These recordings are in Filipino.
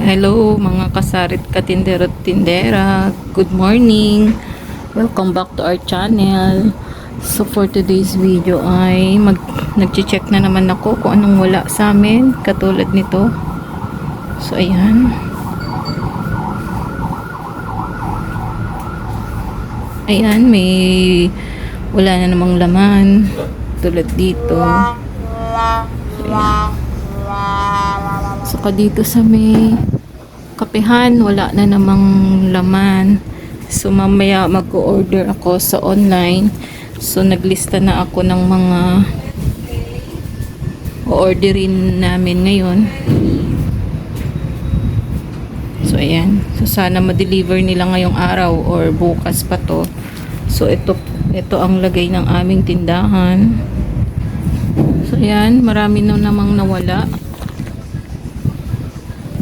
Hello mga kasarit katindero at tindera. Good morning. Welcome back to our channel. So for today's video ay nagche-check na naman ako kung anong wala sa amin katulad nito. So ayan. Ayan, may wala na namang laman tulad dito. So ayan. Saka dito sa may kapehan, wala na namang laman. So mamaya mag-order ako sa online. So naglista na ako ng mga o-orderin namin ngayon. So ayan. So sana ma-deliver nila ngayong araw or bukas pa to. So ito ang lagay ng aming tindahan. So ayan, marami na namang nawala.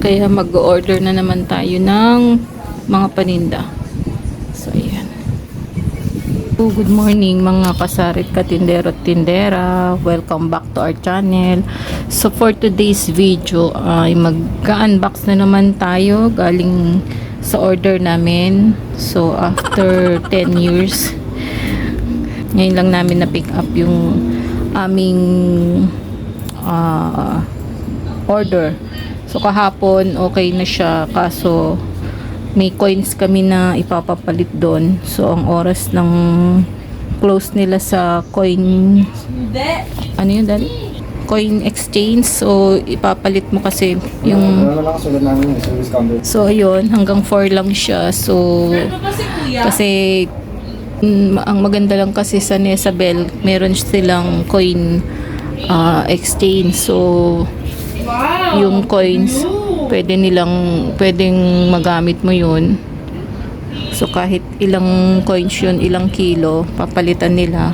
Kaya mag-order na naman tayo ng mga paninda. So, ayan. Good morning mga kasarit katindero at tindera. Welcome back to our channel. So, for today's video ay mag-unbox na naman tayo galing sa order namin. So, after 10 years, ngayon lang namin na-pick up yung aming order. So kahapon okay na siya, kaso may coins kami na ipapapalit doon. So ang oras ng close nila sa coin, ano yun dali? Coin exchange. So ipapalit mo kasi yung, so ayun, hanggang 4 lang siya. So kasi ang maganda lang kasi sa Nesabel, meron silang coin exchange. So yung coins pwedeng magamit mo yun. So kahit ilang coins yun, ilang kilo, papalitan nila.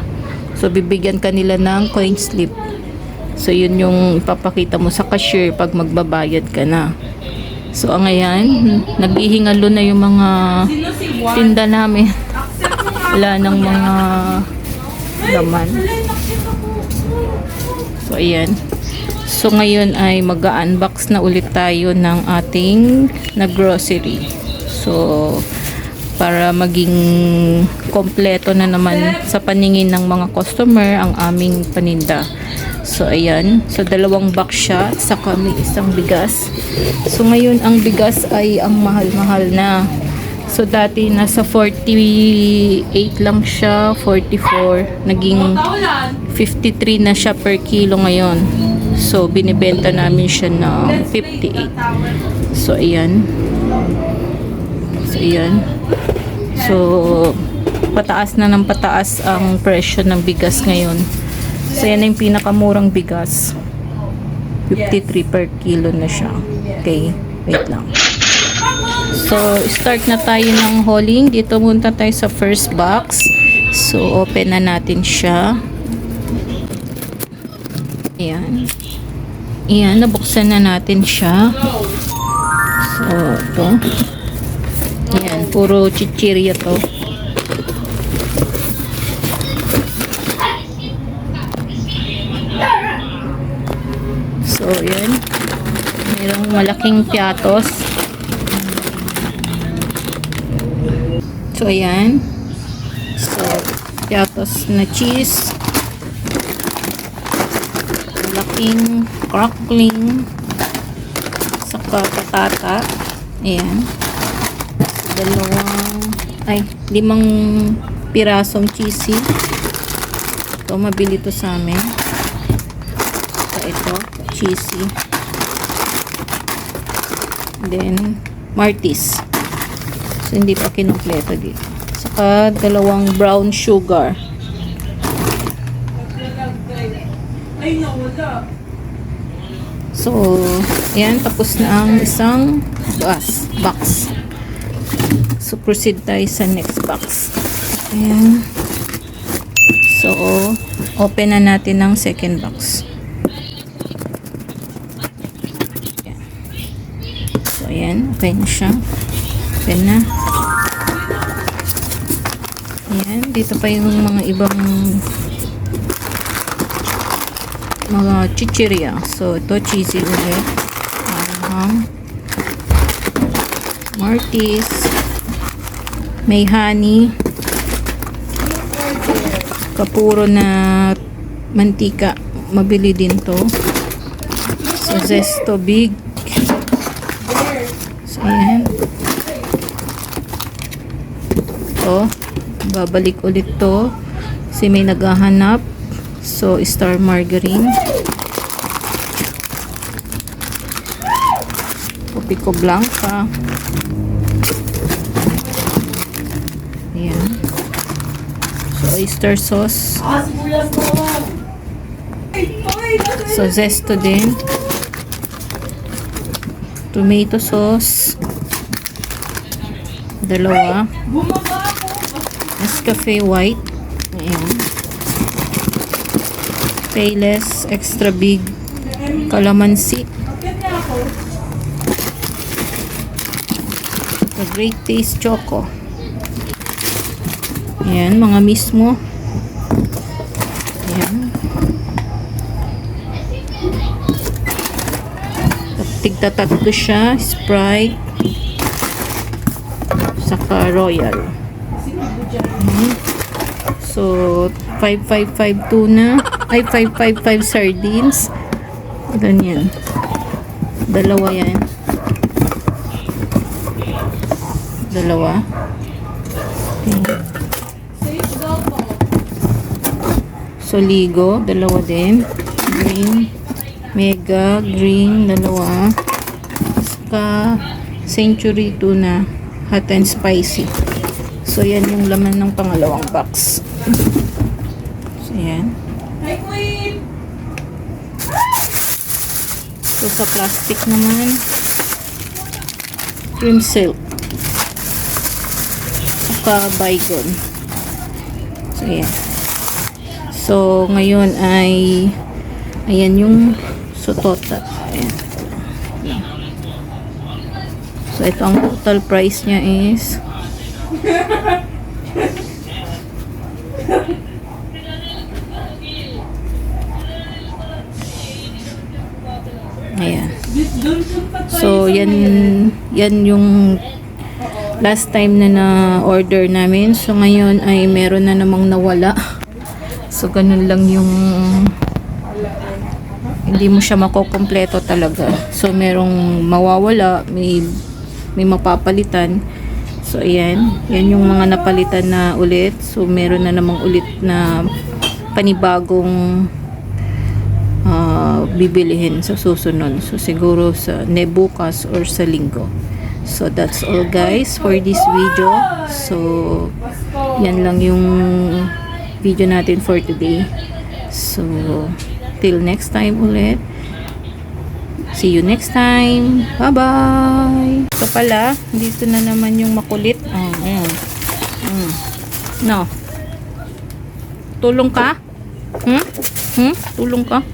So bibigyan ka nila ng coin slip. So yun yung ipapakita mo sa cashier pag magbabayad ka na. So ang ayan, naghihingalo na yung mga tinda namin. Wala ng mga laman. So ayan. So ngayon ay mag-unbox na ulit tayo ng ating na grocery. So para maging kompleto na naman sa paningin ng mga customer ang aming paninda. So ayan, so 2 box siya, saka may isang bigas. So ngayon ang bigas ay ang mahal-mahal na. So dati nasa 48 lang siya, 44, naging 53 na siya per kilo ngayon. So binibenta namin siya ng 58. So ayan. So ayan. So pataas na ng pataas ang presyo ng bigas ngayon. So yan yung pinakamurang bigas. 53 per kilo na siya. Okay, wait lang. So start na tayo ng hauling. Dito muna tayo sa first box. So open na natin siya. Ayan. Ayan, nabuksan na natin siya. So, ito. Ayan, puro chichirya to. So, ayan. Mayroong malaking piatos. So, ayan. So, piatos na cheese. Malaking crackling, saka patata. Ayan. 5 pirasong cheesy. Ito, mabili to sa amin. Saka ito, cheesy. Then, Martis. So, hindi pa kinumpleto dito. Saka 2 brown sugar. Ay, nawala. So, ayan, tapos na ang isang box. So, proceed tayo sa next box. Ayan. So, open na natin ang second box. Ayan. So, ayan, okay na siya. Open na. Ayan, dito pa yung mga ibang mga chichirya. So, ito cheesy ulit. Martis. May honey. Kapuro na mantika. Mabili din to. So, Zesto Big. So, ayan. To. Babalik ulit to. Kasi may naghahanap. So, Star Margarine. Pico Blanca. Ayan. So, oyster sauce. So, Zesto din. Tomato sauce. Dalawa. Nescafe white. Ayan. Payless extra big. Calamansi. The Great Taste Choco. Ayan, mga mismo. Ayan. Tigtatatlo siya. Sprite. Saka Royal. Ayan. So, 555 tuna. Ay, 555 sardines. Ilan yan? Dalawa yan. Dalawa. Okay. Soligo, dalawa din. Green. Mega, green, dalawa. Saka, Century tuna. Hot and spicy. So, yan yung laman ng pangalawang box. So, yan. So, sa plastic naman, cream silk. Bygone. So, ayan. So, ngayon ay ayan yung sotota. Ayan. So, ito ang total price niya is ayan. So, yan yung last time na na-order namin. So, ngayon ay meron na namang nawala. So, ganun lang yung hindi mo siya makukumpleto talaga. So, merong mawawala, may mapapalitan. So, ayan. Yan yung mga napalitan na ulit. So, meron na namang ulit na panibagong bibilihin sa susunod. So, siguro sa bukas or sa linggo. So, that's all guys for this video. So, yan lang yung video natin for today. So, till next time ulit. See you next time. Bye-bye! Ito pala, dito na naman yung makulit. Oh, ayan. No. Tulong ka? Tulong ka?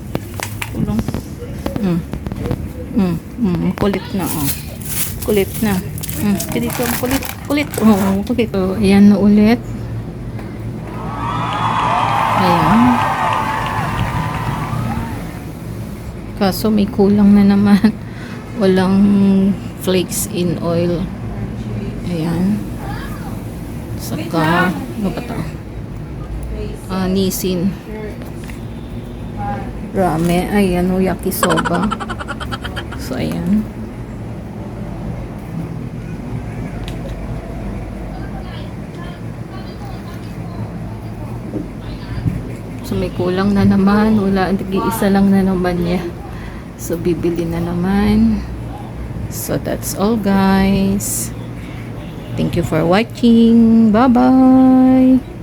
Tulong. Makulit na, oh. Kulit na. Dito ang kulit. Kulit. Oo, kulit. So, ayan na ulit. Ayan. Kaso may kulang na naman. Walang flakes in oil. Ayan. Saka, ano ba ito? Nissin. Rame. Ayan, yakisoba. So, ayan. So, may kulang na naman. Wala, isa lang na naman niya. So, bibili na naman. So, that's all guys. Thank you for watching. Bye-bye!